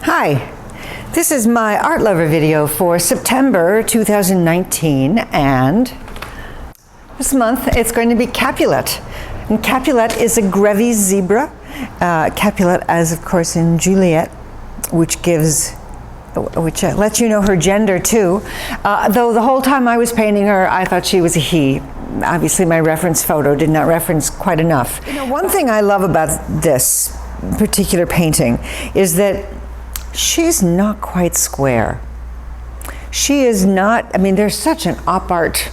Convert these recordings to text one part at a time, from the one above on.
Hi, this is my art lover video for September 2019, and this month it's going to be Capulet. And Capulet is a Grevy zebra. Capulet as, of course, in Juliet, which lets you know her gender too. Though the whole time I was painting her, I thought she was a he. Obviously my reference photo did not reference quite enough. You know, one thing I love about this particular painting is that she's not quite square. She is not, I mean, there's such an op art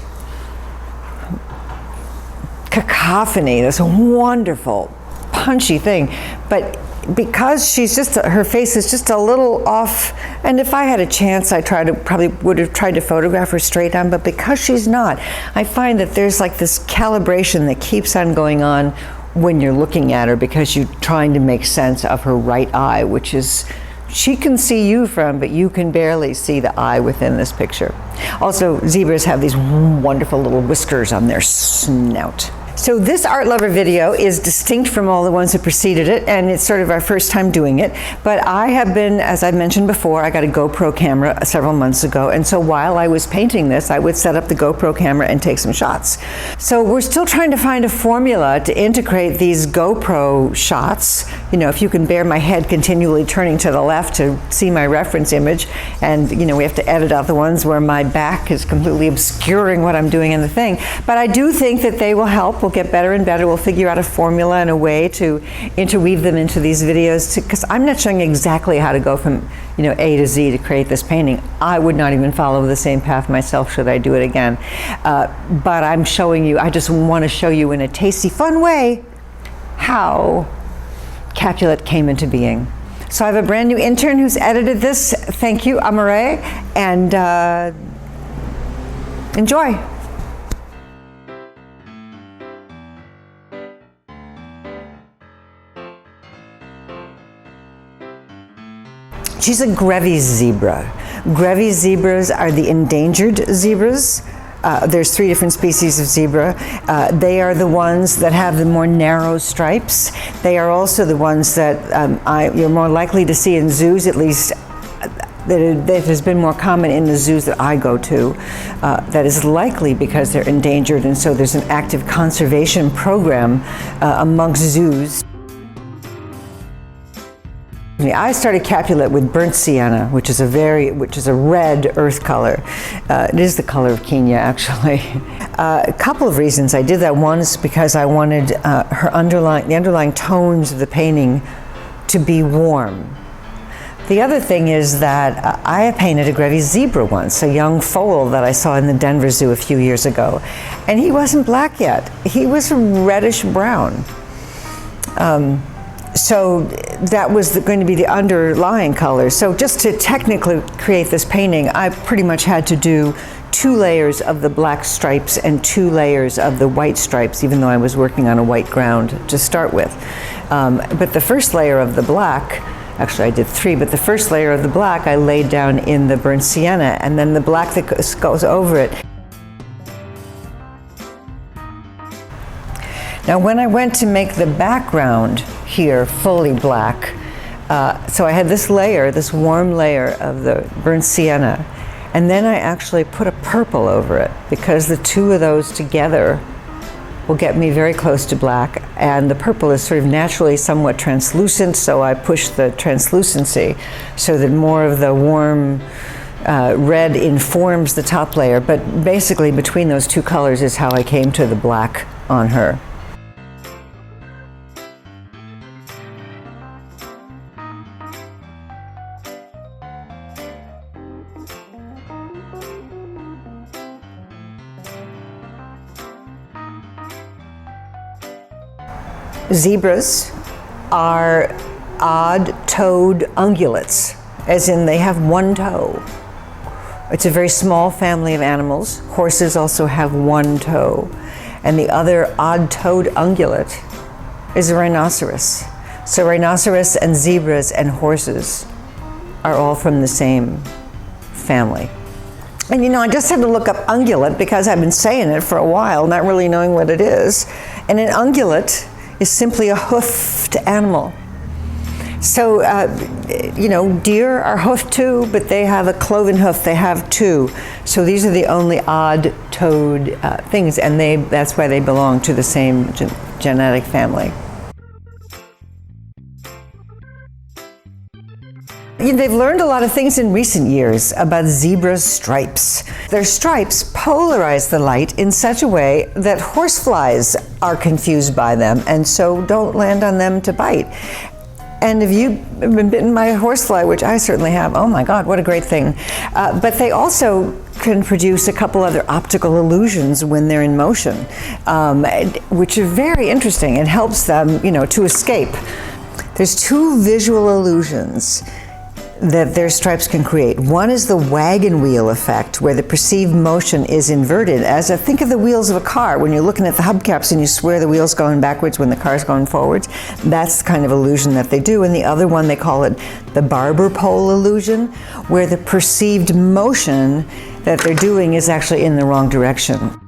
cacophony, this wonderful, punchy thing, but because she's just, her face is just a little off, and if I had a chance, probably would have tried to photograph her straight on, but because she's not, I find that there's like this calibration that keeps on going on when you're looking at her, because you're trying to make sense of her right eye, which is, she can see you from, but you can barely see the eye within this picture. Also, zebras have these wonderful little whiskers on their snout. So this art lover video is distinct from all the ones that preceded it, and it's sort of our first time doing it. But I have been, as I mentioned before, I got a GoPro camera several months ago, and so while I was painting this, I would set up the GoPro camera and take some shots. So we're still trying to find a formula to integrate these GoPro shots. You know, if you can bear my head continually turning to the left to see my reference image, and you know, we have to edit out the ones where my back is completely obscuring what I'm doing in the thing. But I do think that they will help. We'll get better and better. We'll figure out a formula and a way to interweave them into these videos, because I'm not showing exactly how to go from, you know, A to Z to create this painting. I would not even follow the same path myself should I do it again. But I'm showing you, I just want to show you in a tasty, fun way how Capulet came into being. So I have a brand new intern who's edited this. Thank you, Amare, and enjoy. She's a Grevy zebra. Grevy zebras are the endangered zebras. There's 3 different species of zebra. They are the ones that have the more narrow stripes. They are also the ones that you're more likely to see in zoos, at least that has been more common in the zoos that I go to. That is likely because they're endangered, and so there's an active conservation program amongst zoos. I started Capulet with burnt sienna, which is a red earth color. It is the color of Kenya, actually. A couple of reasons I did that. One is because I wanted the underlying tones of the painting to be warm. The other thing is that I painted a Grevy zebra once, a young foal that I saw in the Denver Zoo a few years ago, and he wasn't black yet. He was reddish brown. So that was going to be the underlying color. So just to technically create this painting, I pretty much had to do 2 layers of the black stripes and 2 layers of the white stripes, even though I was working on a white ground to start with. But the first layer of the black, actually I did 3, but the first layer of the black I laid down in the burnt sienna, and then the black that goes over it. Now when I went to make the background here fully black, so I had this layer, this warm layer of the burnt sienna, and then I actually put a purple over it, because the 2 of those together will get me very close to black, and the purple is sort of naturally somewhat translucent, so I pushed the translucency so that more of the warm red informs the top layer. But basically between those 2 colors is how I came to the black on her. Zebras are odd-toed ungulates, as in they have 1 toe. It's a very small family of animals. Horses also have 1 toe. And the other odd-toed ungulate is a rhinoceros. So rhinoceros and zebras and horses are all from the same family. And you know, I just had to look up ungulate because I've been saying it for a while, not really knowing what it is. And an ungulate is simply a hoofed animal. So, deer are hoofed too, but they have a cloven hoof. They have two. So these are the only odd-toed things, and that's why they belong to the same genetic family. They've learned a lot of things in recent years about zebras' stripes. Their stripes polarize the light in such a way that horseflies are confused by them and so don't land on them to bite. And if you've been bitten by a horsefly, which I certainly have, oh my God, what a great thing. But they also can produce a couple other optical illusions when they're in motion, which are very interesting. It helps them, to escape. There's two visual illusions that their stripes can create. One is the wagon wheel effect, where the perceived motion is inverted. Think of the wheels of a car. When you're looking at the hubcaps and you swear the wheel's going backwards when the car's going forwards, that's the kind of illusion that they do. And the other one, they call it the barber pole illusion, where the perceived motion that they're doing is actually in the wrong direction.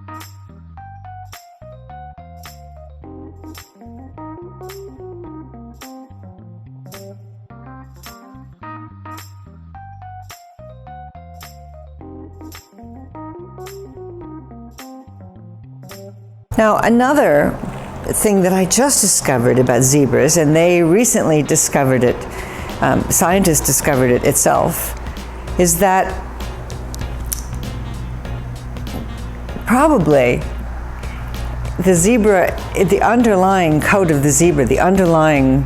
Now, another thing that I just discovered about zebras, and they recently discovered it, scientists discovered it itself, is that probably the zebra, the underlying coat of the zebra, the underlying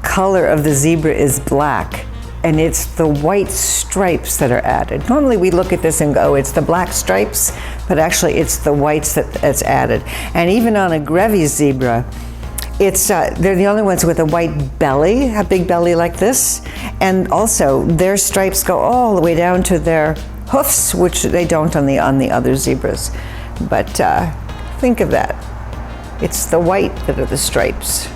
color of the zebra is black. And it's the white stripes that are added. Normally we look at this and go, it's the black stripes, but actually it's the whites that's added. And even on a Grevy zebra, they're the only ones with a white belly, a big belly like this. And also their stripes go all the way down to their hoofs, which they don't on the other zebras. But think of that. It's the white that are the stripes.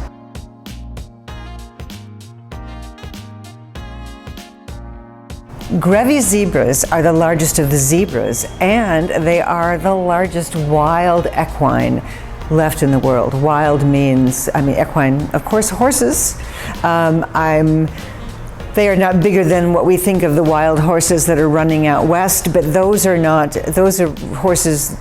Grevy zebras are the largest of the zebras, and they are the largest wild equine left in the world. Wild means, equine, of course, horses. They are not bigger than what we think of the wild horses that are running out west, but those are horses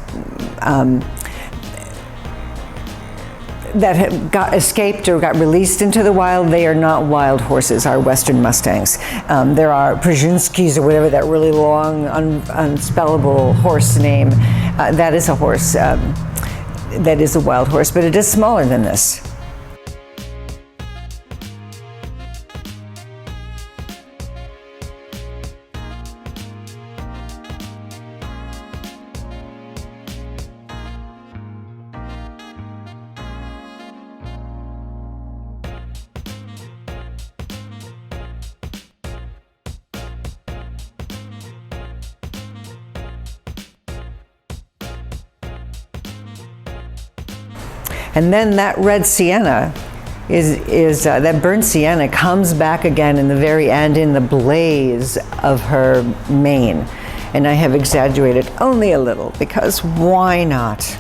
that have got escaped or got released into the wild. They are not wild horses, our Western Mustangs. There are Przynskis or whatever, that really long, unspellable horse name. That is a horse, that is a wild horse, but it is smaller than this. And then that red sienna that burnt sienna comes back again in the very end in the blaze of her mane. And I have exaggerated only a little, because why not?